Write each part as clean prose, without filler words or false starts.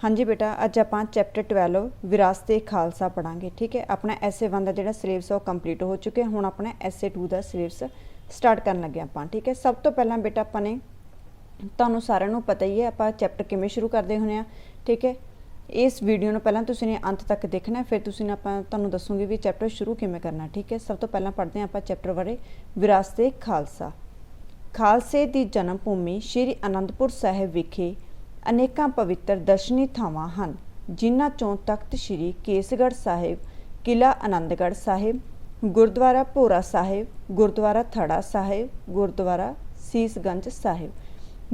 हाँ जी बेटा, अज आप चैप्टर 12 विरासत ए खालसा पढ़ांगे। ठीक है, अपना एसे 1 का जो सिलेबस कंप्लीट हो चुके, हुण अपना एसे 2 का सिलेबस स्टार्ट कर लगे आप। ठीक है, सब तो पहला बेटा अपने तुहानूं सारिਆਂ ਨੂੰ पता ही है आप चैप्टर किवें शुरू करते हुंदे आ। ठीक है, इस वीडियो में पहला तुसीं ने अंत तक देखना, फिर तुसीं ने आपां तुहानूं दसूंगी भी चैप्टर शुरू किवें करना। ठीक है, सब तो पहला पढ़ते हैं आप चैप्टर बारे विरासत ए खालसा। खालसे की जन्म भूमि श्री आनंदपुर साहिब विखे अनेकां पवित्र दर्शनी थावां हन, जिन्हां चों तख्त श्री केसगढ़ साहिब, किला आनंदगढ़ साहिब, गुरुद्वारा भोरा साहिब, गुरुद्वारा थड़ा साहिब, गुरुद्वारा सीसगंज साहिब,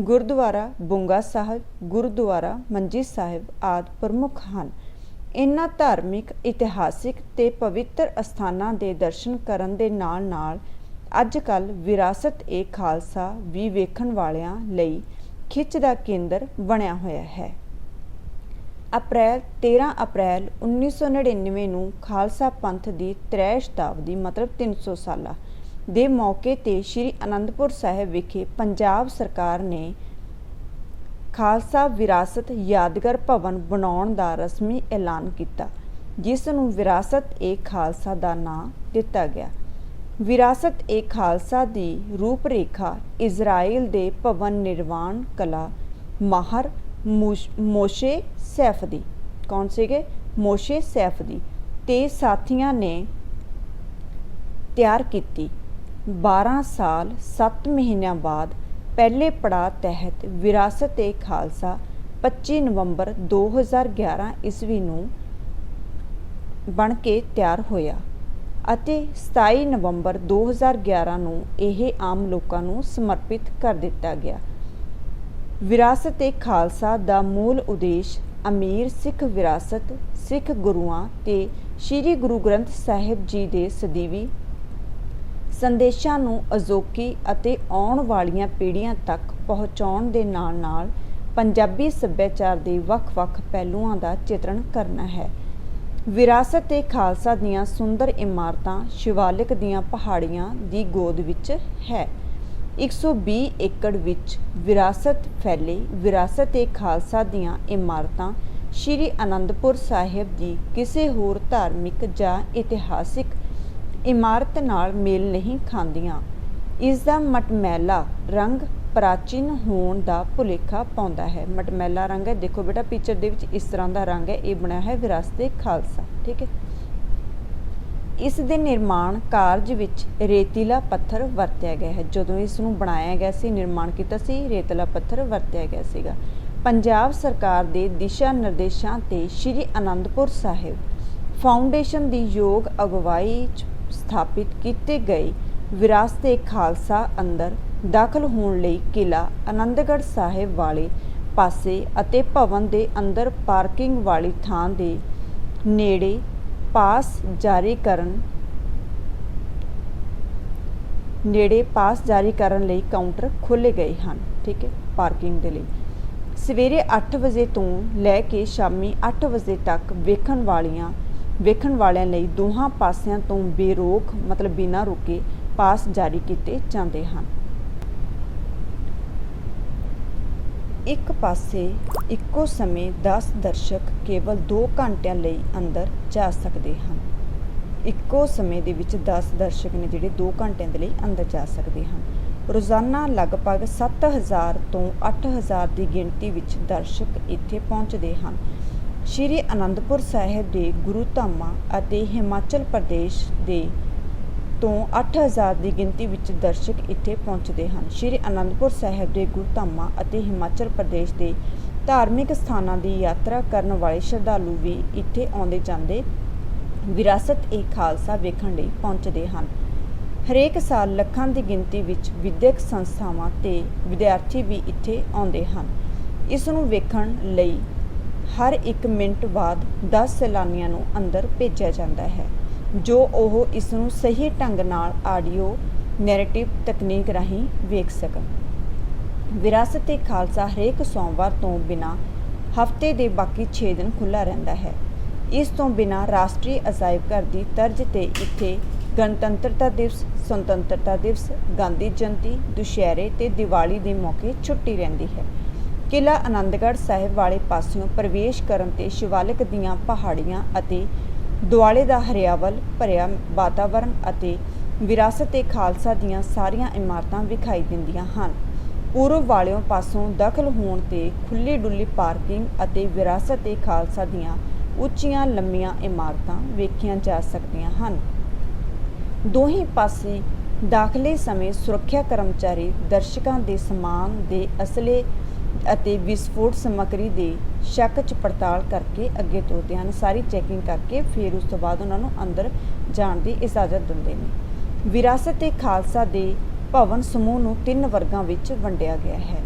गुरुद्वारा बुंगा साहिब, गुरुद्वारा मंजी साहिब आदि प्रमुख हैं। इन्हां धार्मिक, इतिहासिक ते पवित्र अस्थानां दे दर्शन करन दे नाल नाल अज-कल विरासत ए खालसा भी वेखण वालियां लई खिच दा केंद्र बनया होया है। 13 अप्रैल 1999 ਨੂੰ ਖਾਲਸਾ ਪੰਥ ਦੀ 3 ਸ਼ਤਾਬਦੀ मतलब 300 ਸਾਲਾ ਦੇ ਮੌਕੇ ਤੇ ਸ਼੍ਰੀ ਅਨੰਦਪੁਰ ਸਾਹਿਬ ਵਿਖੇ ਪੰਜਾਬ ਸਰਕਾਰ ਨੇ ਖਾਲਸਾ ਵਿਰਾਸਤ ਯਾਦਗਾਰ ਭਵਨ ਬਣਾਉਣ ਦਾ ਰਸਮੀ ਐਲਾਨ ਕੀਤਾ, ਜਿਸ ਨੂੰ ਵਿਰਾਸਤ ਏ ਖਾਲਸਾ ਦਾ ਨਾਂ ਦਿੱਤਾ ਗਿਆ। विरासत ए खालसा दी रूपरेखा इजराइल दे भवन निर्माण कला माहर मोशे सैफदी, कौन से गए मोशे सैफदी ते साथियां ने तैयार की। 12 साल 7 महीनों बाद पहले पड़ाव तहत विरासत ए खालसा 25 नवंबर 2011 ईस्वी नूं बन के तैयार होया ਅਤੇ 27 ਨਵੰਬਰ 2011 ਨੂੰ ਇਹ ਆਮ ਲੋਕਾਂ ਨੂੰ ਸਮਰਪਿਤ ਕਰ ਦਿੱਤਾ ਗਿਆ। ਵਿਰਾਸਤ ਏ ਖਾਲਸਾ ਦਾ ਮੂਲ ਉਦੇਸ਼ ਅਮੀਰ ਸਿੱਖ ਵਿਰਾਸਤ, ਸਿੱਖ ਗੁਰੂਆਂ ਤੇ ਸ੍ਰੀ ਗੁਰੂ ਗ੍ਰੰਥ ਸਾਹਿਬ ਜੀ ਦੇ ਸਦੀਵੀ ਸੰਦੇਸ਼ਾਂ ਨੂੰ ਅਜੋਕੀ ਅਤੇ ਆਉਣ ਵਾਲੀਆਂ ਪੀੜ੍ਹੀਆਂ ਤੱਕ ਪਹੁੰਚਾਉਣ ਦੇ ਨਾਲ-ਨਾਲ ਪੰਜਾਬੀ ਸੱਭਿਆਚਾਰ ਦੇ ਵੱਖ-ਵੱਖ ਪਹਿਲੂਆਂ ਦਾ ਚਿਤਰਣ ਕਰਨਾ ਹੈ। विरासत ए खालसा दीयां सुंदर इमारतां शिवालिक दीयां पहाड़ियां दी गोद विच है। 120 एकड़ विच विरासत फैले। विरासत ए खालसा दीयां इमारतां श्री आनंदपुर साहिब दी किसी होर धार्मिक जां इतिहासिक इमारत नाल मेल नहीं खांदियां। इसदा मटमैला रंग प्राचीन होने का भुलेखा पाउंदा है। मटमैला रंग है, देखो बेटा पिक्चर दे विच इस तरह का रंग है, ये बनया है विरासत ए खालसा। ठीक है, इस दे निर्माण कारज विच रेतीला पत्थर वरत्या गया है। जदों इस नूं बनाया गया सी, निर्माण किया सी, रेतीला पत्थर वरत्या गया सीगा। पंजाब सरकार दे दिशा निर्देशां ते श्री आनंदपुर साहिब फाउंडेशन दी योग अगवाई स्थापित किए गए विरासत ए खालसा अंदर दाखल होने लई किला आनंदगढ़ साहिब वाले पासे अते भवन दे अंदर पार्किंग वाली थां दे नेड़े पास जारी करन लई काउंटर खोले गए हैं। ठीक है, पार्किंग दे लई सवेरे 8 बजे तो लैके शामी 8 बजे तक वेखण वालियां लई दोहां पासियां तो बेरोक मतलब बिना रुके पास जारी किए जाते हैं। एक पासे इक्को समय 10 दर्शक केवल 2 घंटिਆਂ ਲਈ अंदर जा सकते हैं। इक्को समय ਦੇ ਵਿੱਚ 10 दर्शक ने ਜਿਹੜੇ 2 ਘੰਟਿਆਂ ਦੇ ਲਈ अंदर जा सकते हैं। रोज़ाना लगभग 7000 ਤੋਂ 8000 ਦੀ ਗਿਣਤੀ ਵਿੱਚ ਦਰਸ਼ਕ ਇੱਥੇ ਪਹੁੰਚਦੇ ਹਨ। ਸ਼੍ਰੀ ਅਨੰਦਪੁਰ ਸਾਹਿਬ ਦੇ ਗੁਰੂ ਧਾਮਾਂ ਅਤੇ ਹਿਮਾਚਲ ਪ੍ਰਦੇਸ਼ ਦੇ ਤੋਂ 8000 ਦੀ ਗਿਣਤੀ ਵਿੱਚ ਦਰਸ਼ਕ ਇੱਥੇ ਪਹੁੰਚਦੇ ਹਨ। ਸ਼੍ਰੀ ਅਨੰਦਪੁਰ ਸਾਹਿਬ ਦੇ ਗੁਰਧਾਮਾਂ ਅਤੇ ਹਿਮਾਚਲ ਪ੍ਰਦੇਸ਼ ਦੇ ਧਾਰਮਿਕ ਸਥਾਨਾਂ ਦੀ ਯਾਤਰਾ ਕਰਨ ਵਾਲੇ ਸ਼ਰਧਾਲੂ ਵੀ ਇੱਥੇ ਆਉਂਦੇ ਜਾਂਦੇ ਵਿਰਾਸਤ ਏ ਖਾਲਸਾ ਵੇਖਣ ਲਈ ਪਹੁੰਚਦੇ ਹਨ। ਹਰੇਕ ਸਾਲ ਲੱਖਾਂ ਦੀ ਗਿਣਤੀ ਵਿੱਚ ਵਿਦਿਅਕ ਸੰਸਥਾਵਾਂ ਤੇ ਵਿਦਿਆਰਥੀ ਵੀ ਇੱਥੇ ਆਉਂਦੇ ਹਨ। ਇਸ ਨੂੰ ਵੇਖਣ ਲਈ ਹਰ 1 ਮਿੰਟ ਬਾਅਦ 10 ਸੈਲਾਨੀਆਂ ਨੂੰ ਅੰਦਰ ਭੇਜਿਆ ਜਾਂਦਾ ਹੈ, ਜੋ ਉਹ ਇਸ ਨੂੰ ਸਹੀ ਢੰਗ ਨਾਲ ਆਡੀਓ ਨੈਰੇਟਿਵ ਤਕਨੀਕ ਰਾਹੀਂ ਵੇਖ ਸਕਣ। ਵਿਰਾਸਤ ਏ ਖਾਲਸਾ ਹਰੇਕ ਸੋਮਵਾਰ ਤੋਂ ਬਿਨਾਂ ਹਫ਼ਤੇ ਦੇ ਬਾਕੀ 6 ਦਿਨ ਖੁੱਲ੍ਹਾ ਰਹਿੰਦਾ ਹੈ। ਇਸ ਤੋਂ ਬਿਨਾਂ ਰਾਸ਼ਟਰੀ ਅਜਾਇਬ ਘਰ ਦੀ ਤਰਜ਼ ਤੇ ਇੱਥੇ ਗਣਤੰਤਰਤਾ ਦਿਵਸ, ਸੁਤੰਤਰਤਾ ਦਿਵਸ, ਗਾਂਧੀ ਜਯੰਤੀ, ਦੁਸ਼ਹਿਰੇ ਤੇ ਦੀਵਾਲੀ ਦੇ ਮੌਕੇ ਛੁੱਟੀ ਰਹਿੰਦੀ ਹੈ। ਕਿਲ੍ਹਾ ਆਨੰਦਗੜ੍ਹ ਸਾਹਿਬ ਵਾਲੇ ਪਾਸਿਓਂ ਪ੍ਰਵੇਸ਼ ਕਰਨ 'ਤੇ ਸ਼ਿਵਾਲਿਕ ਦੀਆਂ ਪਹਾੜੀਆਂ ਅਤੇ ਦੁਆਲੇ ਦਾ ਹਰਿਆਵਲ ਭਰਿਆ ਵਾਤਾਵਰਨ ਅਤੇ ਵਿਰਾਸਤ-ਏ-ਖਾਲਸਾ ਦੀਆਂ ਸਾਰੀਆਂ ਇਮਾਰਤਾਂ ਵਿਖਾਈ ਦਿੰਦੀਆਂ ਹਨ। ਪੂਰਬ ਵਾਲਿਓਂ ਪਾਸੋਂ ਦਖਲ ਹੋਣ 'ਤੇ ਖੁੱਲ੍ਹੀ-ਡੁੱਲੀ ਪਾਰਕਿੰਗ ਅਤੇ ਵਿਰਾਸਤ-ਏ-ਖਾਲਸਾ ਦੀਆਂ ਉੱਚੀਆਂ ਲੰਮੀਆਂ ਇਮਾਰਤਾਂ ਵੇਖੀਆਂ ਜਾ ਸਕਦੀਆਂ ਹਨ। ਦੋਹੀਂ ਪਾਸੇ ਦਾਖਲੇ ਸਮੇਂ ਸੁਰੱਖਿਆ ਕਰਮਚਾਰੀ ਦਰਸ਼ਕਾਂ ਦੇ ਸਮਾਨ ਦੇ ਅਸਲੇ ਅਤੇ ਵਿਸਫੋਟ ਸਮੱਗਰੀ ਦੇ ਸ਼ੱਕ 'ਚ ਪੜਤਾਲ ਕਰਕੇ ਅੱਗੇ ਤੋਰਦੇ ਹਨ। ਸਾਰੀ ਚੈਕਿੰਗ ਕਰਕੇ ਫਿਰ ਉਸ ਤੋਂ ਬਾਅਦ ਉਹਨਾਂ ਨੂੰ ਅੰਦਰ ਜਾਣ ਦੀ ਇਜਾਜ਼ਤ ਦਿੰਦੇ ਨੇ। ਵਿਰਾਸਤ-ਏ-ਖਾਲਸਾ ਦੇ ਭਵਨ ਸਮੂਹ ਨੂੰ 3 ਵਰਗਾਂ ਵਿੱਚ ਵੰਡਿਆ ਗਿਆ ਹੈ।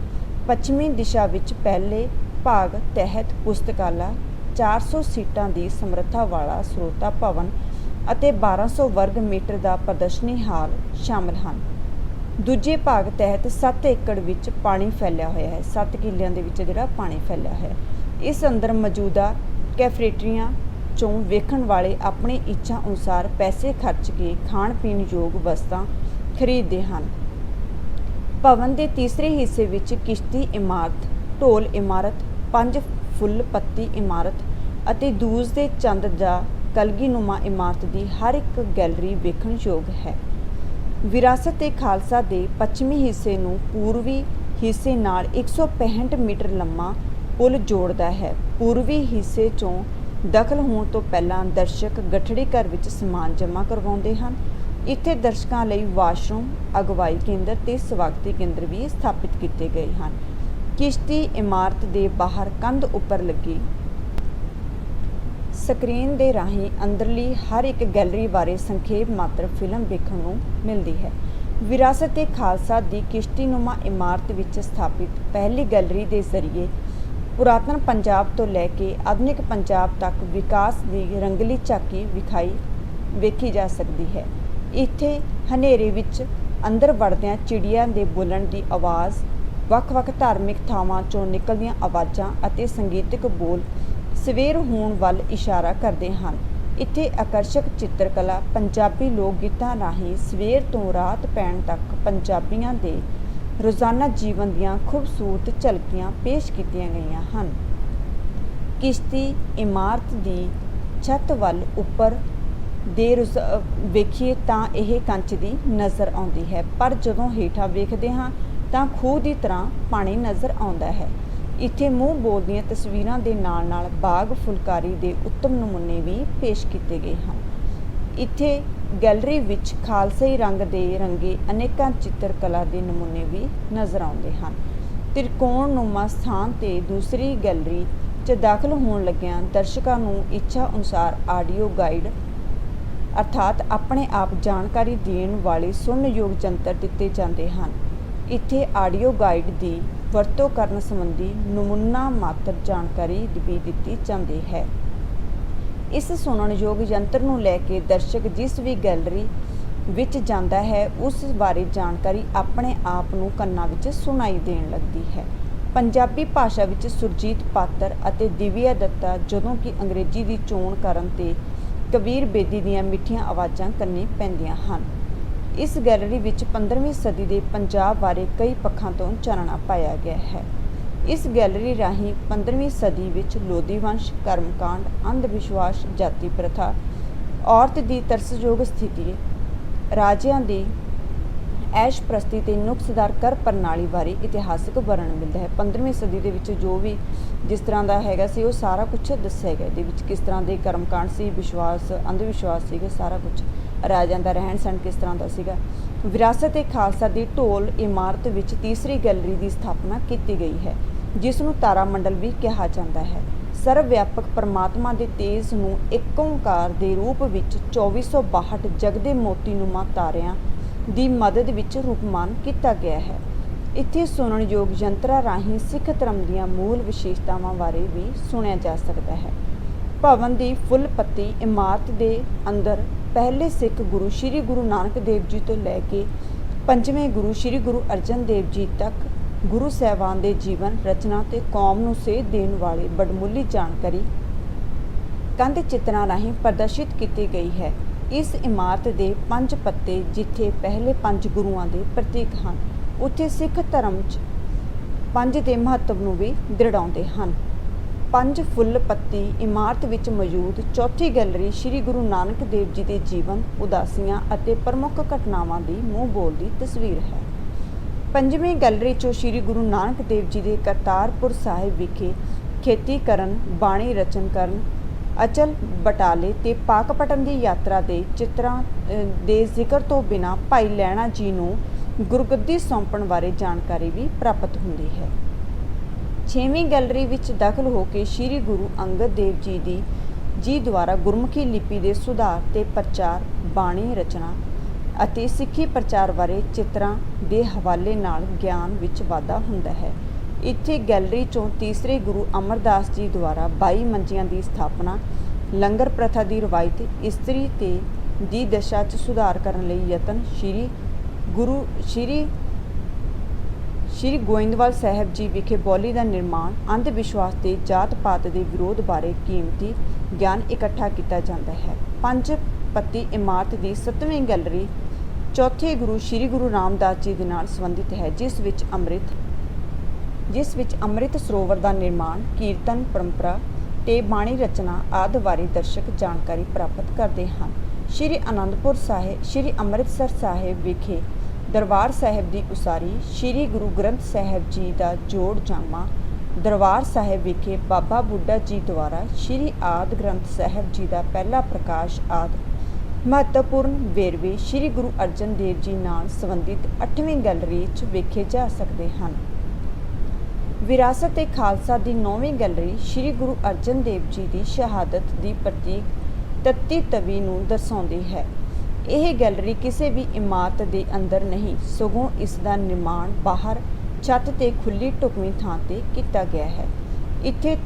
ਪੱਛਮੀ ਦਿਸ਼ਾ ਵਿੱਚ ਪਹਿਲੇ ਭਾਗ ਤਹਿਤ ਪੁਸਤਕਾਲਾ, 400 ਸੀਟਾਂ ਦੀ ਸਮਰੱਥਾ ਵਾਲਾ ਸਰੋਤਾ ਭਵਨ ਅਤੇ 1200 ਵਰਗ ਮੀਟਰ ਦਾ ਪ੍ਰਦਰਸ਼ਨੀ ਹਾਲ ਸ਼ਾਮਲ ਹਨ। ਦੂਜੇ ਭਾਗ ਤਹਿਤ 7 ਏਕੜ ਵਿੱਚ ਪਾਣੀ ਫੈਲਿਆ ਹੋਇਆ ਹੈ। 7 ਕਿੱਲਿਆਂ ਦੇ ਵਿੱਚ ਜਿਹੜਾ ਪਾਣੀ ਫੈਲਿਆ ਹੈ। ਇਸ ਅੰਦਰ ਮੌਜੂਦਾ ਕੈਫੇਟਰੀਆਂ 'ਚੋਂ ਵੇਖਣ ਵਾਲੇ ਆਪਣੀ ਇੱਛਾ ਅਨੁਸਾਰ ਪੈਸੇ ਖਰਚ ਕੇ ਖਾਣ ਪੀਣ ਯੋਗ ਵਸਤਾਂ ਖਰੀਦਦੇ ਹਨ। ਭਵਨ ਦੇ ਤੀਸਰੇ ਹਿੱਸੇ ਵਿੱਚ ਕਿਸ਼ਤੀ ਇਮਾਰਤ, ਢੋਲ ਇਮਾਰਤ, 5 ਫੁੱਲ ਪੱਤੀ ਇਮਾਰਤ ਅਤੇ ਦੂਜ ਦੇ ਚੰਦ ਜਾਂ ਕਲਗੀਨੁਮਾ ਇਮਾਰਤ ਦੀ ਹਰ ਇੱਕ ਗੈਲਰੀ ਵੇਖਣ ਯੋਗ ਹੈ। ਵਿਰਾਸਤ-ਏ-ਖਾਲਸਾ ਦੇ ਪੱਛਮੀ ਹਿੱਸੇ ਨੂੰ ਪੂਰਬੀ ਹਿੱਸੇ ਨਾਲ 165 ਮੀਟਰ ਲੰਮਾ ਪੁਲ ਜੋੜਦਾ ਹੈ। ਪੂਰਬੀ ਹਿੱਸੇ 'ਚੋਂ ਦਖਲ ਹੋਣ ਤੋਂ ਪਹਿਲਾਂ ਦਰਸ਼ਕ ਗਠੜੀ ਘਰ ਵਿੱਚ ਸਮਾਨ ਜਮ੍ਹਾਂ ਕਰਵਾਉਂਦੇ ਹਨ। ਇੱਥੇ ਦਰਸ਼ਕਾਂ ਲਈ ਵਾਸ਼ਰੂਮ, ਅਗਵਾਈ ਕੇਂਦਰ ਤੇ ਸਵਾਗਤੀ ਕੇਂਦਰ ਵੀ ਸਥਾਪਿਤ ਕੀਤੇ ਗਏ ਹਨ। ਕਿਸ਼ਤੀ ਇਮਾਰਤ ਦੇ ਬਾਹਰ ਕੰਧ ਉੱਪਰ ਲੱਗੀ ਸਕਰੀਨ ਦੇ ਰਾਹੀਂ ਅੰਦਰਲੀ ਹਰ ਇੱਕ ਗੈਲਰੀ ਬਾਰੇ ਸੰਖੇਪ ਮਾਤਰ ਫਿਲਮ ਵੇਖਣ ਨੂੰ ਮਿਲਦੀ ਹੈ। ਵਿਰਾਸਤ-ਏ-ਖਾਲਸਾ ਦੀ ਕਿਸ਼ਤੀਨੁਮਾ ਇਮਾਰਤ ਵਿੱਚ ਸਥਾਪਿਤ ਪਹਿਲੀ ਗੈਲਰੀ ਦੇ ਜ਼ਰੀਏ ਪੁਰਾਤਨ ਪੰਜਾਬ ਤੋਂ ਲੈ ਕੇ ਆਧੁਨਿਕ ਪੰਜਾਬ ਤੱਕ ਵਿਕਾਸ ਦੀ ਰੰਗਲੀ ਝਾਕੀ ਵੇਖੀ ਜਾ ਸਕਦੀ ਹੈ। ਇੱਥੇ ਹਨੇਰੇ ਵਿੱਚ ਅੰਦਰ ਵੜਦਿਆਂ ਚਿੜੀਆਂ ਦੇ ਬੋਲਣ ਦੀ ਆਵਾਜ਼, ਵੱਖ-ਵੱਖ ਧਾਰਮਿਕ ਥਾਵਾਂ 'ਚੋਂ ਨਿਕਲਦੀਆਂ ਆਵਾਜ਼ਾਂ ਅਤੇ ਸੰਗੀਤਕ ਬੋਲ ਸਵੇਰ ਹੋਣ ਵੱਲ ਇਸ਼ਾਰਾ ਕਰਦੇ ਹਨ। ਇੱਥੇ ਆਕਰਸ਼ਕ ਚਿੱਤਰਕਲਾ, ਪੰਜਾਬੀ ਲੋਕ ਗੀਤਾਂ ਰਾਹੀਂ ਸਵੇਰ ਤੋਂ ਰਾਤ ਪੈਣ ਤੱਕ ਪੰਜਾਬੀਆਂ ਦੇ ਰੋਜ਼ਾਨਾ ਜੀਵਨ ਦੀਆਂ ਖੂਬਸੂਰਤ ਝਲਕੀਆਂ ਪੇਸ਼ ਕੀਤੀਆਂ ਗਈਆਂ ਹਨ। ਕਿਸ਼ਤੀ ਇਮਾਰਤ ਦੀ ਛੱਤ ਵੱਲ ਉੱਪਰ ਦੇ ਵੇਖੀਏ ਤਾਂ ਇਹ ਕੰਚ ਦੀ ਨਜ਼ਰ ਆਉਂਦੀ ਹੈ, ਪਰ ਜਦੋਂ ਹੇਠਾਂ ਵੇਖਦੇ ਹਾਂ ਤਾਂ ਖੂਹ ਦੀ ਤਰ੍ਹਾਂ ਪਾਣੀ ਨਜ਼ਰ ਆਉਂਦਾ ਹੈ। ਇੱਥੇ ਮੂੰਹ ਬੋਲਦੀਆਂ ਤਸਵੀਰਾਂ ਦੇ ਨਾਲ-ਨਾਲ ਬਾਗ ਫੁਲਕਾਰੀ ਦੇ ਉੱਤਮ ਨਮੂਨੇ ਵੀ ਪੇਸ਼ ਕੀਤੇ ਗਏ ਹਨ। ਇੱਥੇ ਗੈਲਰੀ ਵਿੱਚ ਖਾਲਸਾਈ ਰੰਗ ਦੇ ਰੰਗੇ ਅਨੇਕਾਂ ਚਿੱਤਰਕਲਾ ਦੇ ਨਮੂਨੇ ਵੀ ਨਜ਼ਰ ਆਉਂਦੇ ਹਨ। ਤ੍ਰਿਕੋਣਨੁਮਾ ਸਥਾਨ ਤੇ ਦੂਸਰੀ ਗੈਲਰੀ 'ਚ ਦਾਖਲ ਹੋਣ ਲੱਗਿਆਂ ਦਰਸ਼ਕਾਂ ਨੂੰ ਇੱਛਾ ਅਨੁਸਾਰ ਆਡੀਓ ਗਾਈਡ ਅਰਥਾਤ ਆਪਣੇ ਆਪ ਜਾਣਕਾਰੀ ਦੇਣ ਵਾਲੇ ਸੁਣਨਯੋਗ ਯੰਤਰ ਦਿੱਤੇ ਜਾਂਦੇ ਹਨ। ਇੱਥੇ ਆਡੀਓ ਗਾਈਡ ਦੀ ਵਰਤੋਂ ਕਰਨ ਸੰਬੰਧੀ ਨਮੂਨਾ ਮਾਤਰ ਜਾਣਕਾਰੀ ਵੀ ਦਿੱਤੀ ਜਾਂਦੀ ਹੈ। ਇਸ ਸੁਣਨਯੋਗ ਯੰਤਰ ਨੂੰ ਲੈ ਕੇ ਦਰਸ਼ਕ ਜਿਸ ਵੀ ਗੈਲਰੀ ਵਿੱਚ ਜਾਂਦਾ ਹੈ ਉਸ ਬਾਰੇ ਜਾਣਕਾਰੀ ਆਪਣੇ ਆਪ ਨੂੰ ਕੰਨਾਂ ਵਿੱਚ ਸੁਣਾਈ ਦੇਣ ਲੱਗਦੀ ਹੈ। ਪੰਜਾਬੀ ਭਾਸ਼ਾ ਵਿੱਚ ਸੁਰਜੀਤ ਪਾਤਰ ਅਤੇ ਦਿਵਿਆ ਦੱਤਾ, ਜਦੋਂ ਕਿ ਅੰਗਰੇਜ਼ੀ ਦੀ ਚੋਣ ਕਰਨ 'ਤੇ ਕਬੀਰ ਬੇਦੀ ਦੀਆਂ ਮਿੱਠੀਆਂ ਆਵਾਜ਼ਾਂ ਕੰਨੀ ਪੈਂਦੀਆਂ ਹਨ। ਇਸ ਗੈਲਰੀ ਵਿੱਚ 15ਵੀਂ ਸਦੀ ਦੇ ਪੰਜਾਬ ਬਾਰੇ ਕਈ ਪੱਖਾਂ ਤੋਂ ਚਾਨਣਾ ਪਾਇਆ ਗਿਆ ਹੈ। ਇਸ ਗੈਲਰੀ ਰਾਹੀਂ 15ਵੀਂ ਸਦੀ ਵਿੱਚ ਲੋਧੀ ਵੰਸ਼, ਕਰਮਕਾਂਡ, ਅੰਧ ਵਿਸ਼ਵਾਸ, ਜਾਤੀ ਪ੍ਰਥਾ, ਔਰਤ ਦੀ ਤਰਸਯੋਗ ਸਥਿਤੀ, ਰਾਜਿਆਂ ਦੀ ਐਸ਼ ਪ੍ਰਸਤੀ ਤੇ ਨੁਕਸਦਾਰ ਕਰ ਪ੍ਰਣਾਲੀ ਬਾਰੇ ਇਤਿਹਾਸਕ ਵਰਣਨ ਮਿਲਦਾ ਹੈ। 15ਵੀਂ ਸਦੀ ਦੇ ਵਿੱਚ ਜੋ ਵੀ ਜਿਸ ਤਰ੍ਹਾਂ ਦਾ ਹੈਗਾ ਸੀ ਉਹ ਸਾਰਾ ਕੁਝ ਦੱਸਿਆ ਗਿਆ। ਇਹਦੇ ਵਿੱਚ ਕਿਸ ਤਰ੍ਹਾਂ ਦੇ ਕਰਮਕਾਂਡ ਸੀ, ਵਿਸ਼ਵਾਸ, ਅੰਧ ਵਿਸ਼ਵਾਸ ਸੀਗੇ, ਸਾਰਾ ਕੁਝ, ਰਾਜਿਆਂ ਦਾ ਰਹਿਣ ਸਹਿਣ ਕਿਸ ਤਰ੍ਹਾਂ ਦਾ ਸੀਗਾ। ਵਿਰਾਸਤ-ਏ-ਖਾਲਸਾ ਦੀ ਢੋਲ ਇਮਾਰਤ ਵਿੱਚ ਤੀਸਰੀ ਗੈਲਰੀ ਦੀ ਸਥਾਪਨਾ ਕੀਤੀ ਗਈ ਹੈ, ਜਿਸ ਨੂੰ ਤਾਰਾ ਮੰਡਲ ਵੀ ਕਿਹਾ ਜਾਂਦਾ ਹੈ। ਸਰਵ ਵਿਆਪਕ ਪਰਮਾਤਮਾ ਦੇ ਤੇਜ ਨੂੰ ਇੱਕ ਓਂਕਾਰ ਦੇ ਰੂਪ ਵਿੱਚ 2462 ਜਗਦੇ ਮੋਤੀਨੁਮਾ ਤਾਰਿਆਂ ਦੀ ਮਦਦ ਵਿੱਚ ਰੂਪਮਾਨ ਕੀਤਾ ਗਿਆ ਹੈ। ਇੱਥੇ ਸੁਣਨਯੋਗ ਯੰਤਰਾਂ ਰਾਹੀਂ ਸਿੱਖ ਧਰਮ ਦੀਆਂ ਮੂਲ ਵਿਸ਼ੇਸ਼ਤਾਵਾਂ ਬਾਰੇ ਵੀ ਸੁਣਿਆ ਜਾ ਸਕਦਾ ਹੈ। ਭਵਨ ਦੀ ਫੁੱਲ ਪੱਤੀ ਇਮਾਰਤ ਦੇ ਅੰਦਰ ਪਹਿਲੇ ਸਿੱਖ ਗੁਰੂ ਸ਼੍ਰੀ ਗੁਰੂ ਨਾਨਕ ਦੇਵ ਜੀ ਤੋਂ ਲੈ ਕੇ 5ਵੇਂ ਗੁਰੂ ਸ਼੍ਰੀ ਗੁਰੂ ਅਰਜਨ ਦੇਵ ਜੀ ਤੱਕ ਗੁਰੂ ਸਾਹਿਬਾਨ ਦੇ ਜੀਵਨ, ਰਚਨਾ ਤੇ ਕੌਮ ਨੂੰ ਸੇਧ ਦੇਣ ਵਾਲੀ ਵਡਮੁੱਲੀ ਜਾਣਕਾਰੀ ਕੰਧ ਚਿੱਤਰਾਂ ਰਾਹੀਂ ਪ੍ਰਦਰਸ਼ਿਤ ਕੀਤੀ ਗਈ ਹੈ। ਇਸ ਇਮਾਰਤ ਦੇ 5 ਪੱਤੇ ਜਿੱਥੇ ਪਹਿਲੇ 5 ਗੁਰੂਆਂ ਦੇ ਪ੍ਰਤੀਕ ਹਨ, ਉੱਥੇ ਸਿੱਖ ਧਰਮ 'ਚ ਪੰਜ ਦੇ ਮਹੱਤਵ ਨੂੰ ਵੀ ਦ੍ਰਿੜਾਉਂਦੇ ਹਨ। ਪੰਜ ਫੁੱਲ ਪੱਤੀ ਇਮਾਰਤ ਵਿੱਚ ਮੌਜੂਦ ਚੌਥੀ ਗੈਲਰੀ ਸ੍ਰੀ ਗੁਰੂ ਨਾਨਕ ਦੇਵ ਜੀ ਦੇ ਜੀਵਨ, ਉਦਾਸੀਆਂ ਅਤੇ ਪ੍ਰਮੁੱਖ ਘਟਨਾਵਾਂ ਦੀ ਮੂੰਹ ਬੋਲਦੀ ਤਸਵੀਰ ਹੈ। ਪੰਜਵੀਂ ਗੈਲਰੀ 'ਚੋਂ ਸ੍ਰੀ ਗੁਰੂ ਨਾਨਕ ਦੇਵ ਜੀ ਦੇ ਕਰਤਾਰਪੁਰ ਸਾਹਿਬ ਵਿਖੇ ਖੇਤੀ ਕਰਨ, ਬਾਣੀ ਰਚਨ ਕਰਨ, ਅਚਲ ਬਟਾਲੇ ਤੇ ਪਾਕਪਟਨ ਦੀ ਯਾਤਰਾ ਦੇ ਚਿੱਤਰਾਂ ਦੇ ਜ਼ਿਕਰ ਤੋਂ ਬਿਨਾਂ ਭਾਈ ਲਹਿਣਾ ਜੀ ਨੂੰ ਗੁਰਗੱਦੀ ਸੌਂਪਣ ਬਾਰੇ ਜਾਣਕਾਰੀ ਵੀ ਪ੍ਰਾਪਤ ਹੁੰਦੀ ਹੈ। ਛੇਵੀਂ ਗੈਲਰੀ ਵਿੱਚ ਦਾਖਲ ਹੋ ਕੇ ਸ੍ਰੀ ਗੁਰੂ ਅੰਗਦ ਦੇਵ ਜੀ ਦੁਆਰਾ ਗੁਰਮੁਖੀ ਲਿਪੀ ਦੇ ਸੁਧਾਰ ਤੇ ਪ੍ਰਚਾਰ, ਬਾਣੀ ਰਚਨਾ ਅਤੇ ਸਿੱਖੀ ਪ੍ਰਚਾਰ ਬਾਰੇ ਚਿੱਤਰਾਂ ਦੇ ਹਵਾਲੇ ਨਾਲ ਗਿਆਨ ਵਿੱਚ ਵਾਧਾ ਹੁੰਦਾ ਹੈ। ਇੱਥੇ ਗੈਲਰੀ 'ਚੋਂ ਤੀਸਰੇ ਗੁਰੂ ਅਮਰਦਾਸ ਜੀ ਦੁਆਰਾ 22 ਮੰਜੀਆਂ ਦੀ ਸਥਾਪਨਾ, ਲੰਗਰ ਪ੍ਰਥਾ ਦੀ ਰਵਾਇਤ, ਇਸਤਰੀ ਤੇ ਦੀ ਦਸ਼ਾ 'ਚ ਸੁਧਾਰ ਕਰਨ ਲਈ ਯਤਨ, ਸ਼੍ਰੀ ਗੋਇੰਦਵਾਲ ਸਾਹਿਬ ਜੀ ਵਿਖੇ ਬੌਲੀ ਦਾ ਨਿਰਮਾਣ, ਅੰਧ ਵਿਸ਼ਵਾਸ ਤੇ ਜਾਤ ਪਾਤ ਦੇ ਵਿਰੋਧ ਬਾਰੇ ਕੀਮਤੀ ਗਿਆਨ ਇਕੱਠਾ ਕੀਤਾ ਜਾਂਦਾ ਹੈ। ਪੰਜ ਪੱਤੀ ਇਮਾਰਤ ਦੀ 7ਵੀਂ ਗੈਲਰੀ ਚੌਥੇ ਗੁਰੂ ਸ੍ਰੀ ਗੁਰੂ ਰਾਮਦਾਸ ਜੀ ਦੇ ਨਾਲ ਸੰਬੰਧਿਤ ਹੈ, ਜਿਸ ਵਿੱਚ ਅੰਮ੍ਰਿਤ ਸਰੋਵਰ ਦਾ ਨਿਰਮਾਣ, ਕੀਰਤਨ ਪਰੰਪਰਾ ਤੇ ਬਾਣੀ ਰਚਨਾ ਆਦਿ ਬਾਰੇ ਦਰਸ਼ਕ ਜਾਣਕਾਰੀ ਪ੍ਰਾਪਤ ਕਰਦੇ ਹਨ। ਸ੍ਰੀ ਅਨੰਦਪੁਰ ਸਾਹਿਬ, ਸ੍ਰੀ ਅੰਮ੍ਰਿਤਸਰ ਸਾਹਿਬ ਵਿਖੇ ਦਰਬਾਰ ਸਾਹਿਬ ਦੀ ਉਸਾਰੀ, ਸ੍ਰੀ ਗੁਰੂ ਗ੍ਰੰਥ ਸਾਹਿਬ ਜੀ ਦਾ ਜੋੜ ਜਾਮਾ, ਦਰਬਾਰ ਸਾਹਿਬ ਵਿਖੇ ਬਾਬਾ ਬੁੱਢਾ ਜੀ ਦੁਆਰਾ ਸ੍ਰੀ ਆਦਿ ਗ੍ਰੰਥ ਸਾਹਿਬ ਜੀ ਦਾ ਪਹਿਲਾ ਪ੍ਰਕਾਸ਼ ਆਦਿ ਮਹੱਤਵਪੂਰਨ ਵੇਰਵੇ ਸ੍ਰੀ ਗੁਰੂ ਅਰਜਨ ਦੇਵ ਜੀ ਨਾਲ ਸੰਬੰਧਿਤ 8ਵੀਂ ਗੈਲਰੀ 'ਚ ਵੇਖੇ ਜਾ ਸਕਦੇ ਹਨ। ਵਿਰਾਸਤ ਏ ਖਾਲਸਾ ਦੀ 9ਵੀਂ ਗੈਲਰੀ ਸ੍ਰੀ ਗੁਰੂ ਅਰਜਨ ਦੇਵ ਜੀ ਦੀ ਸ਼ਹਾਦਤ ਦੀ ਪ੍ਰਤੀਕ ਤੱਤੀ ਤਵੀ ਨੂੰ ਦਰਸਾਉਂਦੀ ਹੈ। ਇਹ ਗੈਲਰੀ ਕਿਸੇ ਵੀ ਇਮਾਰਤ ਦੇ ਅੰਦਰ ਨਹੀਂ, ਸਗੋਂ ਇਸ ਦਾ ਨਿਰਮਾਣ ਬਾਹਰ ਛੱਤ ਤੇ ਖੁੱਲੀ ਢੁਕਵੀਂ ਥਾਂ ਤੇ ਕੀਤਾ ਗਿਆ ਹੈ। ਇੱਥੇ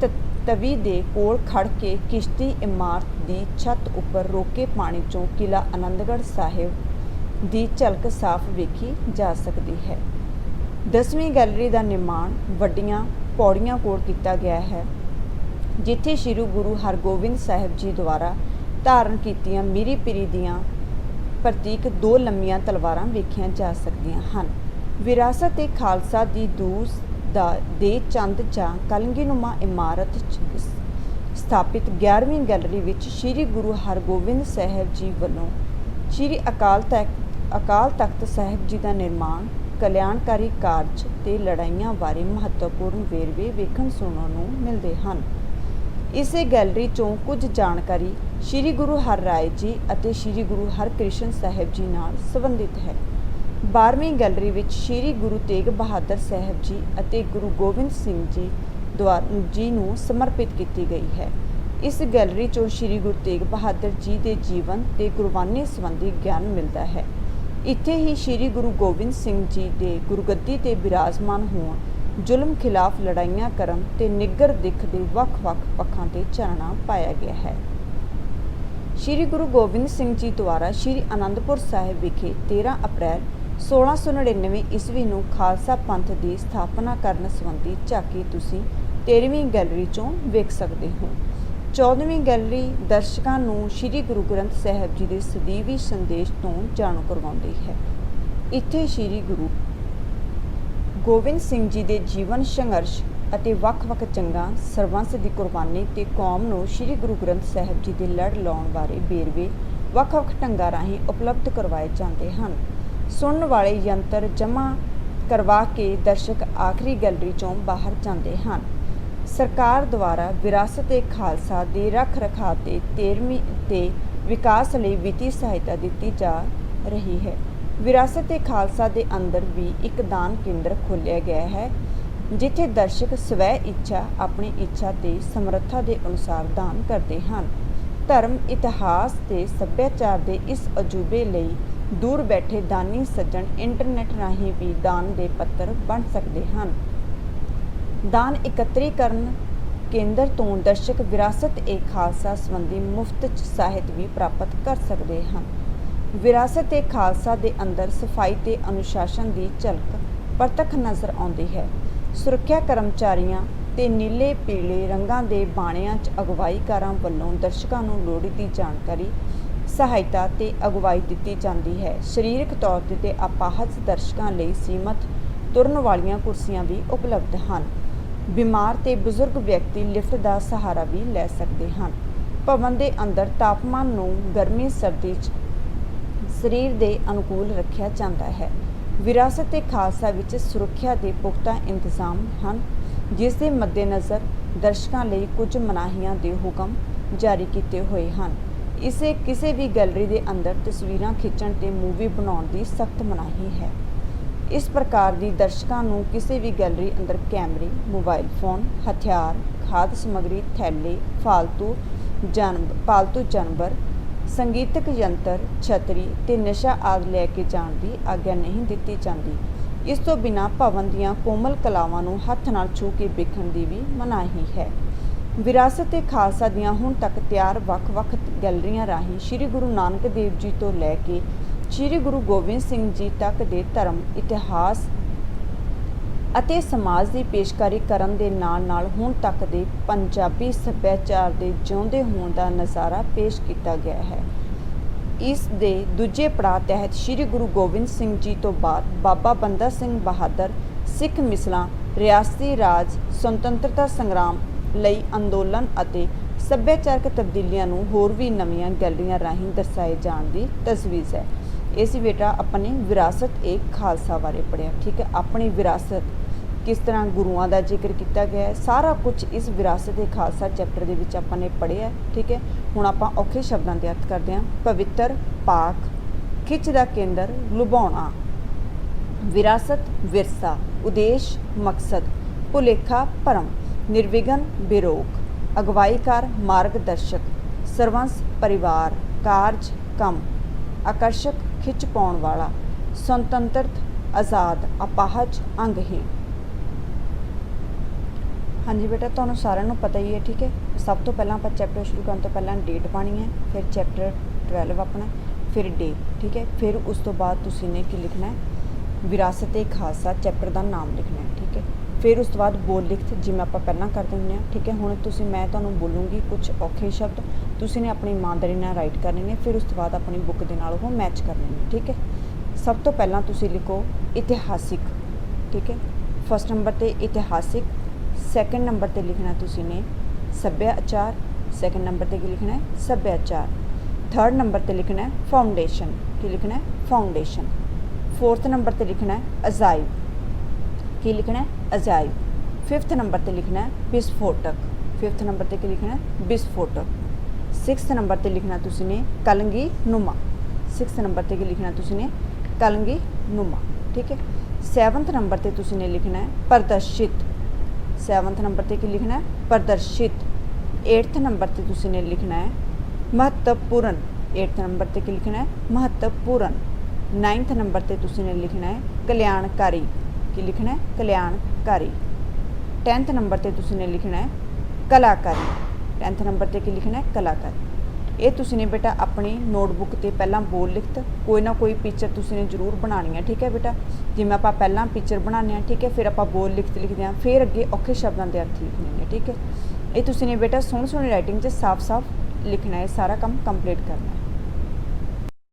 ਤਵੀ ਦੇ ਕੋਲ ਖੜ ਕੇ ਕਿਸ਼ਤੀ ਇਮਾਰਤ ਦੀ ਛੱਤ ਉੱਪਰ ਰੋਕੇ ਪਾਣੀ 'ਚੋਂ ਕਿਲ੍ਹਾ ਆਨੰਦਗੜ੍ਹ ਸਾਹਿਬ ਦੀ ਝਲਕ ਸਾਫ਼ ਵੇਖੀ ਜਾ ਸਕਦੀ ਹੈ। 10ਵੀਂ ਗੈਲਰੀ ਦਾ ਨਿਰਮਾਣ ਵੱਡੀਆਂ ਪੌੜੀਆਂ ਕੋਲ ਕੀਤਾ ਗਿਆ ਹੈ, ਜਿੱਥੇ ਸ੍ਰੀ ਗੁਰੂ ਹਰਗੋਬਿੰਦ ਸਾਹਿਬ ਜੀ ਦੁਆਰਾ ਧਾਰਨ ਕੀਤੀਆਂ ਮੀਰੀ ਪੀਰੀ ਦੀਆਂ ਪ੍ਰਤੀਕ 2 ਲੰਮੀਆਂ ਤਲਵਾਰਾਂ ਵੇਖੀਆਂ ਜਾ ਸਕਦੀਆਂ ਹਨ। ਵਿਰਾਸਤ ਏ ਖਾਲਸਾ ਦੀ ਦੇ ਚੰਦ ਜਾਂ ਕਲਗੀਨੁਮਾ ਇਮਾਰਤ 'ਚ ਸਥਾਪਿਤ 11ਵੀਂ ਗੈਲਰੀ ਵਿੱਚ ਸ੍ਰੀ ਗੁਰੂ ਹਰਗੋਬਿੰਦ ਸਾਹਿਬ ਜੀ ਵੱਲੋਂ ਸ੍ਰੀ ਅਕਾਲ ਤਖਤ ਸਾਹਿਬ ਜੀ ਦਾ ਨਿਰਮਾਣ, ਕਲਿਆਣਕਾਰੀ ਕਾਰਜ ਤੇ ਲੜਾਈਆਂ ਬਾਰੇ ਮਹੱਤਵਪੂਰਨ ਵੇਰਵੇ ਵੇਖਣ ਸੁਣਨ ਨੂੰ ਮਿਲਦੇ ਹਨ। ਇਸੇ ਗੈਲਰੀ 'ਚੋਂ ਕੁਝ ਜਾਣਕਾਰੀ ਸ੍ਰੀ ਗੁਰੂ ਹਰਿਰਾਏ ਜੀ ਅਤੇ ਸ੍ਰੀ ਗੁਰੂ ਹਰਕ੍ਰਿਸ਼ਨ ਸਾਹਿਬ ਜੀ ਨਾਲ ਸੰਬੰਧਿਤ ਹੈ। 12ਵੀਂ ਗੈਲਰੀ ਵਿੱਚ ਸ੍ਰੀ ਗੁਰੂ ਤੇਗ ਬਹਾਦਰ ਸਾਹਿਬ ਜੀ ਅਤੇ ਗੁਰੂ ਗੋਬਿੰਦ ਸਿੰਘ ਜੀ ਨੂੰ ਸਮਰਪਿਤ ਕੀਤੀ ਗਈ ਹੈ। ਇਸ ਗੈਲਰੀ 'ਚੋਂ ਸ੍ਰੀ ਗੁਰੂ ਤੇਗ ਬਹਾਦਰ ਜੀ ਦੇ ਜੀਵਨ ਤੇ ਗੁਰਬਾਣੀ ਸੰਬੰਧੀ ਗਿਆਨ ਮਿਲਦਾ ਹੈ। ਇੱਥੇ ਹੀ ਸ੍ਰੀ ਗੁਰੂ ਗੋਬਿੰਦ ਸਿੰਘ ਜੀ ਦੇ ਗੁਰਗੱਦੀ ਤੇ ਬਿਰਾਜਮਾਨ ਹੋਣ, ਜ਼ੁਲਮ ਖਿਲਾਫ ਲੜਾਈਆਂ ਕਰਨ ਤੇ ਨਿੱਘਰ ਦਿੱਖ ਦੇ ਵੱਖ-ਵੱਖ ਪੱਖਾਂ ਤੇ ਚਾਨਣਾ ਪਾਇਆ ਗਿਆ ਹੈ। ਸ੍ਰੀ ਗੁਰੂ ਗੋਬਿੰਦ ਸਿੰਘ ਜੀ ਦੁਆਰਾ ਸ੍ਰੀ ਅਨੰਦਪੁਰ ਸਾਹਿਬ ਵਿਖੇ 13 ਅਪ੍ਰੈਲ 1699 ਈਸਵੀ ਨੂੰ ਖਾਲਸਾ ਪੰਥ ਦੀ ਸਥਾਪਨਾ ਕਰਨ ਸੰਬੰਧੀ ਝਾਕੀ ਤੁਸੀਂ 13ਵੀਂ ਗੈਲਰੀ 'ਚੋਂ ਵੇਖ ਸਕਦੇ ਹੋ। 14ਵੀਂ ਗੈਲਰੀ ਦਰਸ਼ਕਾਂ ਨੂੰ ਸ੍ਰੀ ਗੁਰੂ ਗ੍ਰੰਥ ਸਾਹਿਬ ਜੀ ਦੇ ਸਦੀਵੀ ਸੰਦੇਸ਼ ਤੋਂ ਜਾਣੂ ਕਰਵਾਉਂਦੀ ਹੈ। ਇੱਥੇ ਸ੍ਰੀ ਗੁਰੂ ਗੋਬਿੰਦ ਸਿੰਘ ਜੀ ਦੇ ਜੀਵਨ, ਸੰਘਰਸ਼ ਅਤੇ ਵੱਖ-ਵੱਖ ਜੰਗਾਂ, ਸਰਬੰਸ ਦੀ ਕੁਰਬਾਨੀ ਤੇ ਕੌਮ ਨੂੰ ਸ੍ਰੀ ਗੁਰੂ ਗ੍ਰੰਥ ਸਾਹਿਬ ਜੀ ਦੇ ਲੜ ਲਾਉਣ ਬਾਰੇ ਵੇਰਵੇ ਵੱਖ-ਵੱਖ ਢੰਗਾਂ ਰਾਹੀਂ ਉਪਲਬਧ ਕਰਵਾਏ ਜਾਂਦੇ ਹਨ। ਸੁਣਨ ਵਾਲੇ ਯੰਤਰ ਜਮ੍ਹਾਂ ਕਰਵਾ ਕੇ ਦਰਸ਼ਕ ਆਖਰੀ ਗੈਲਰੀ 'ਚੋਂ ਬਾਹਰ ਜਾਂਦੇ ਹਨ। ਸਰਕਾਰ ਦੁਆਰਾ ਵਿਰਾਸਤ ਏ ਖਾਲਸਾ ਦੇ ਰੱਖ ਰਖਾਅ ਤੇ 13ਵੀਂ ਤੇ ਵਿਕਾਸ ਲਈ ਵਿੱਤੀ ਸਹਾਇਤਾ ਦਿੱਤੀ ਜਾ ਰਹੀ ਹੈ। ਵਿਰਾਸਤ ਏ ਖਾਲਸਾ ਦੇ ਅੰਦਰ ਵੀ ਇੱਕ ਦਾਨ ਕੇਂਦਰ ਖੋਲ੍ਹਿਆ ਗਿਆ ਹੈ, ਜਿੱਥੇ ਦਰਸ਼ਕ ਸਵੈ ਇੱਛਾ, ਆਪਣੀ ਇੱਛਾ ਤੇ ਸਮਰੱਥਾ ਦੇ ਅਨੁਸਾਰ ਦਾਨ ਕਰਦੇ ਹਨ। ਧਰਮ, ਇਤਿਹਾਸ ਤੇ ਸੱਭਿਆਚਾਰ ਦੇ ਇਸ ਅਜੂਬੇ ਲਈ ਦੂਰ ਬੈਠੇ ਦਾਨੀ ਸੱਜਣ ਇੰਟਰਨੈਟ ਰਾਹੀਂ ਵੀ ਦਾਨ ਦੇ ਪੱਤਰ ਬਣ ਸਕਦੇ ਹਨ। ਦਾਨ ਇਕੱਤਰੀਕਰਨ ਕੇਂਦਰ ਤੋਂ ਦਰਸ਼ਕ ਵਿਰਾਸਤ ਏ ਖਾਲਸਾ ਸੰਬੰਧੀ ਮੁਫਤ 'ਚ ਸਾਹਿਤ ਵੀ ਪ੍ਰਾਪਤ ਕਰ ਸਕਦੇ ਹਨ। ਵਿਰਾਸਤ ਏ ਖਾਲਸਾ ਦੇ ਅੰਦਰ ਸਫਾਈ ਤੇ ਅਨੁਸ਼ਾਸਨ ਦੀ ਝਲਕ ਪ੍ਰਤੱਖ ਨਜ਼ਰ ਆਉਂਦੀ ਹੈ। ਸੁਰੱਖਿਆ ਕਰਮਚਾਰੀਆਂ ਤੇ ਨੀਲੇ ਪੀਲੇ ਰੰਗਾਂ ਦੇ ਬਾਣਿਆਂ 'ਚ ਅਗਵਾਈਕਾਰਾਂ ਵੱਲੋਂ ਦਰਸ਼ਕਾਂ ਨੂੰ ਲੋੜੀਂਦੀ ਜਾਣਕਾਰੀ, ਸਹਾਇਤਾ ਤੇ ਅਗਵਾਈ ਦਿੱਤੀ ਜਾਂਦੀ ਹੈ। ਸਰੀਰਕ ਤੌਰ ਤੇ ਅਪਾਹਜ ਦਰਸ਼ਕਾਂ ਲਈ ਸੀਮਤ ਤੁਰਨ ਵਾਲੀਆਂ ਕੁਰਸੀਆਂ ਵੀ ਉਪਲਬਧ ਹਨ। ਬਿਮਾਰ ਤੇ ਬਜ਼ੁਰਗ ਵਿਅਕਤੀ ਲਿਫਟ ਦਾ ਸਹਾਰਾ ਵੀ ਲੈ ਸਕਦੇ ਹਨ। ਭਵਨ ਦੇ ਅੰਦਰ ਤਾਪਮਾਨ ਨੂੰ ਗਰਮੀ ਸਰਦੀ 'ਚ ਸਰੀਰ ਦੇ ਅਨੁਕੂਲ ਰੱਖਿਆ ਜਾਂਦਾ ਹੈ। ਵਿਰਾਸਤ-ਏ ਖਾਲਸਾ ਵਿੱਚ ਸੁਰੱਖਿਆ ਦੇ ਪੁਖਤਾ ਇੰਤਜ਼ਾਮ ਹਨ, ਜਿਸ ਦੇ ਮੱਦੇਨਜ਼ਰ ਦਰਸ਼ਕਾਂ ਲਈ ਕੁਝ ਮਨਾਹੀਆਂ ਦੇ ਹੁਕਮ ਜਾਰੀ ਕੀਤੇ ਹੋਏ ਹਨ। ਕਿਸੇ ਵੀ ਗੈਲਰੀ ਦੇ ਅੰਦਰ ਤਸਵੀਰਾਂ ਖਿੱਚਣ ਤੇ ਮੂਵੀ ਬਣਾਉਣ ਦੀ ਸਖਤ ਮਨਾਹੀ ਹੈ। ਇਸ ਪ੍ਰਕਾਰ ਦੀ ਦਰਸ਼ਕਾਂ ਨੂੰ ਕਿਸੇ ਵੀ ਗੈਲਰੀ ਅੰਦਰ ਕੈਮਰੇ, ਮੋਬਾਈਲ ਫੋਨ, ਹਥਿਆਰ, ਖਾਦ ਸਮੱਗਰੀ, ਥੈਲੇ, ਪਾਲਤੂ ਜਾਨਵਰ, ਸੰਗੀਤਕ ਯੰਤਰ, ਛਤਰੀ ਤੇ ਨਸ਼ਾ ਆਦਿ ਲੈ ਕੇ ਜਾਣ ਦੀ ਆਗਿਆ ਨਹੀਂ ਦਿੱਤੀ ਜਾਂਦੀ। ਇਸ ਤੋਂ ਬਿਨਾਂ ਭਵਨ ਦੀਆਂ ਕੋਮਲ ਕਲਾਵਾਂ ਨੂੰ ਹੱਥ ਨਾਲ ਛੂਹ ਕੇ ਵੇਖਣ ਦੀ ਵੀ ਮਨਾਹੀ ਹੈ। ਵਿਰਾਸਤ-ਏ ਖਾਲਸਾ ਦੀਆਂ ਹੁਣ ਤੱਕ ਤਿਆਰ ਵੱਖ-ਵੱਖ ਗੈਲਰੀਆਂ ਰਾਹੀਂ ਸ੍ਰੀ ਗੁਰੂ ਨਾਨਕ ਦੇਵ ਜੀ ਤੋਂ ਲੈ ਕੇ ਸ੍ਰੀ ਗੁਰੂ ਗੋਬਿੰਦ ਸਿੰਘ ਜੀ ਤੱਕ ਦੇ ਧਰਮ, ਇਤਿਹਾਸ ਅਤੇ ਸਮਾਜ ਦੀ ਪੇਸ਼ਕਾਰੀ ਕਰਨ ਦੇ ਨਾਲ-ਨਾਲ ਹੁਣ ਤੱਕ ਦੇ ਪੰਜਾਬੀ ਸੱਭਿਆਚਾਰ ਦੇ ਜਿਉਂਦੇ ਹੋਣ ਦਾ ਨਜ਼ਾਰਾ ਪੇਸ਼ ਕੀਤਾ ਗਿਆ ਹੈ। ਇਸ ਦੇ ਦੂਜੇ ਪੜਾਅ ਤਹਿਤ ਸ੍ਰੀ ਗੁਰੂ ਗੋਬਿੰਦ ਸਿੰਘ ਜੀ ਤੋਂ ਬਾਅਦ ਬਾਬਾ ਬੰਦਾ ਸਿੰਘ ਬਹਾਦਰ, ਸਿੱਖ ਮਿਸਲਾਂ, ਰਿਆਸਤੀ ਰਾਜ, ਸੁਤੰਤਰਤਾ ਸੰਗਰਾਮ ਲਈ ਅੰਦੋਲਨ ਅਤੇ ਸੱਭਿਆਚਾਰਕ ਤਬਦੀਲੀਆਂ ਨੂੰ ਹੋਰ ਵੀ ਨਵੀਆਂ ਗੈਲਰੀਆਂ ਰਾਹੀਂ ਦਰਸਾਏ ਜਾਣ ਦੀ ਤਜਵੀਜ਼ ਹੈ। ਇਹ ਸੀ ਬੇਟਾ ਆਪਣੇ ਵਿਰਾਸਤ-ਏ ਖਾਲਸਾ ਬਾਰੇ ਪੜ੍ਹਿਆ। ਠੀਕ ਹੈ, ਆਪਣੀ ਵਿਰਾਸਤ ਕਿਸ ਤਰ੍ਹਾਂ ਗੁਰੂਆਂ ਦਾ ਜ਼ਿਕਰ ਕੀਤਾ ਗਿਆ ਹੈ, ਸਾਰਾ ਕੁਝ ਇਸ ਵਿਰਾਸਤ-ਏ ਖਾਲਸਾ ਚੈਪਟਰ ਦੇ ਵਿੱਚ ਆਪਾਂ ਨੇ ਪੜ੍ਹਿਆ। ਠੀਕ ਹੈ, ਹੁਣ ਆਪਾਂ ਔਖੇ ਸ਼ਬਦਾਂ ਦੇ ਅਰਥ ਕਰਦੇ ਹਾਂ। ਪਵਿੱਤਰ, ਪਾਕ, ਖਿੱਚ ਦਾ ਕੇਂਦਰ, ਲੁਭਾਉਣਾ, ਵਿਰਾਸਤ, ਵਿਰਸਾ, ਉਦੇਸ਼, ਮਕਸਦ, ਭੁਲੇਖਾ, ਭਰਮ, ਨਿਰਵਿਘਨ, ਬੇਰੋਕ, ਅਗਵਾਈਕਾਰ, ਮਾਰਗਦਰਸ਼ਕ, ਸਰਵੰਸ, ਪਰਿਵਾਰ, ਕਾਰਜ, ਕੰਮ, ਆਕਰਸ਼ਕ, ਖਿੱਚ ਪਾਉਣ ਵਾਲਾ, ਸੁਤੰਤਰਤ, ਆਜ਼ਾਦ, ਅਪਾਹਜ, ਅੰਗਹੀਣ। ਹਾਂਜੀ ਬੇਟਾ, ਤੁਹਾਨੂੰ ਸਾਰਿਆਂ ਨੂੰ ਪਤਾ ਹੀ ਹੈ। ਠੀਕ ਹੈ, ਸਭ ਤੋਂ ਪਹਿਲਾਂ ਆਪਾਂ ਚੈਪਟਰ ਸ਼ੁਰੂ ਕਰਨ ਤੋਂ ਪਹਿਲਾਂ ਡੇਟ ਪਾਣੀ ਹੈ, ਫਿਰ ਚੈਪਟਰ 12 ਆਪਣਾ, ਫਿਰ ਡੇ। ਠੀਕ ਹੈ, ਫਿਰ ਉਸ ਤੋਂ ਬਾਅਦ ਤੁਸੀਂ ਨੇ ਕੀ ਲਿਖਣਾ ਹੈ, ਵਿਰਾਸਤ-ਏ ਖਾਲਸਾ ਚੈਪਟਰ ਦਾ ਨਾਮ ਲਿਖਣਾ ਹੈ। ਠੀਕ ਹੈ, ਫਿਰ ਉਸ ਤੋਂ ਬਾਅਦ ਬੋਲ ਲਿਖਤ, ਜਿਵੇਂ ਆਪਾਂ ਪਹਿਲਾਂ ਕਰਦੇ ਹੁੰਦੇ ਹਾਂ। ਠੀਕ ਹੈ, ਹੁਣ ਮੈਂ ਤੁਹਾਨੂੰ ਬੋਲੂੰਗੀ ਕੁਝ ਔਖੇ ਸ਼ਬਦ, ਤੁਸੀਂ ਨੇ ਆਪਣੀ ਇਮਾਨਦਾਰੀ ਨਾਲ ਰਾਈਟ ਕਰਨੇ ਨੇ, ਫਿਰ ਉਸ ਤੋਂ ਬਾਅਦ ਆਪਣੀ ਬੁੱਕ ਦੇ ਨਾਲ ਉਹ ਮੈਚ ਕਰਨੇ ਨੇ। ਠੀਕ ਹੈ, ਸਭ ਤੋਂ ਪਹਿਲਾਂ ਤੁਸੀਂ ਲਿਖੋ ਇਤਿਹਾਸਿਕ। ਠੀਕ ਹੈ, ਫਸਟ ਨੰਬਰ 'ਤੇ ਇਤਿਹਾਸਿਕ, ਸੈਕਿੰਡ ਨੰਬਰ 'ਤੇ ਲਿਖਣਾ ਤੁਸੀਂ ਨੇ ਸੱਭਿਆਚਾਰ, ਸੈਕਿੰਡ ਨੰਬਰ 'ਤੇ ਕੀ ਲਿਖਣਾ ਹੈ, ਸੱਭਿਆਚਾਰ। ਥਰਡ ਨੰਬਰ 'ਤੇ ਲਿਖਣਾ ਹੈ ਫਾਊਂਡੇਸ਼ਨ, ਕੀ ਲਿਖਣਾ ਹੈ, ਫਾਊਂਡੇਸ਼ਨ। ਫੋਰਥ ਨੰਬਰ 'ਤੇ ਲਿਖਣਾ ਹੈ ਅਜਾਇਬ, ਕੀ ਲਿਖਣਾ ਹੈ, ਅਜਾਇਬ। ਫਿਫਥ ਨੰਬਰ 'ਤੇ ਲਿਖਣਾ ਹੈ ਵਿਸਫੋਟਕ, ਫਿਫਥ ਨੰਬਰ 'ਤੇ ਕੀ ਲਿਖਣਾ ਹੈ, ਵਿਸਫੋਟਕ। ਸਿਕਸਥ ਨੰਬਰ 'ਤੇ ਲਿਖਣਾ ਤੁਸੀਂ ਨੇ ਕਲਗੀ ਨੁਮਾ, ਸਿਕਸਥ ਨੰਬਰ 'ਤੇ ਕੀ ਲਿਖਣਾ ਤੁਸੀਂ ਨੇ ਕਲਗੀ ਨੁਮਾ। ਠੀਕ ਹੈ, ਸੈਵਨਥ ਨੰਬਰ 'ਤੇ ਤੁਸੀਂ ਨੇ ਲਿਖਣਾ ਹੈ ਪ੍ਰਦਰਸ਼ਿਤ, ਸੈਵਨਥ ਨੰਬਰ 'ਤੇ ਕੀ ਲਿਖਣਾ ਹੈ, ਪ੍ਰਦਰਸ਼ਿਤ। ਏਟਥ ਨੰਬਰ 'ਤੇ ਤੁਸੀਂ ਨੇ ਲਿਖਣਾ ਹੈ ਮਹੱਤਵਪੂਰਨ, ਏਟਥ ਨੰਬਰ 'ਤੇ ਕੀ ਲਿਖਣਾ ਹੈ, ਮਹੱਤਵਪੂਰਨ। ਨਾਈਨਥ ਨੰਬਰ 'ਤੇ ਤੁਸੀਂ ਨੇ ਲਿਖਣਾ ਹੈ ਕਲਿਆਣਕਾਰੀ, ਕੀ ਲਿਖਣਾ ਹੈ, ਕਲਿਆਣਕਾਰੀ। 10th ਨੰਬਰ 'ਤੇ ਤੁਸੀਂ ਨੇ ਲਿਖਣਾ ਹੈ ਕਲਾਕਾਰੀ, 10th ਨੰਬਰ 'ਤੇ ਕੀ ਲਿਖਣਾ ਹੈ, ਕਲਾਕਾਰੀ। ਇਹ ਤੁਸੀਂ ਨੇ ਬੇਟਾ ਆਪਣੀ ਨੋਟਬੁੱਕ 'ਤੇ ਪਹਿਲਾਂ ਬੋਲ ਲਿਖਤ, ਕੋਈ ਨਾ ਕੋਈ ਪਿਕਚਰ ਤੁਸੀਂ ਨੇ ਜ਼ਰੂਰ ਬਣਾਉਣੀ ਹੈ। ਠੀਕ ਹੈ ਬੇਟਾ, ਜਿਵੇਂ ਆਪਾਂ ਪਹਿਲਾਂ ਪਿਕਚਰ ਬਣਾਉਂਦੇ ਹਾਂ, ਠੀਕ ਹੈ, ਫਿਰ ਆਪਾਂ ਬੋਲ ਲਿਖਤ ਲਿਖਦੇ ਹਾਂ, ਫਿਰ ਅੱਗੇ ਔਖੇ ਸ਼ਬਦਾਂ ਦੇ ਅਰਥ ਲਿਖਣੇ ਨੇ। ਠੀਕ ਹੈ, ਇਹ ਤੁਸੀਂ ਨੇ ਬੇਟਾ ਸੋਹਣੀ ਰਾਈਟਿੰਗ 'ਚ ਸਾਫ਼-ਸਾਫ਼ ਲਿਖਣਾ ਹੈ, ਸਾਰਾ ਕੰਮ ਕੰਪਲੀਟ ਕਰਨਾ ਹੈ।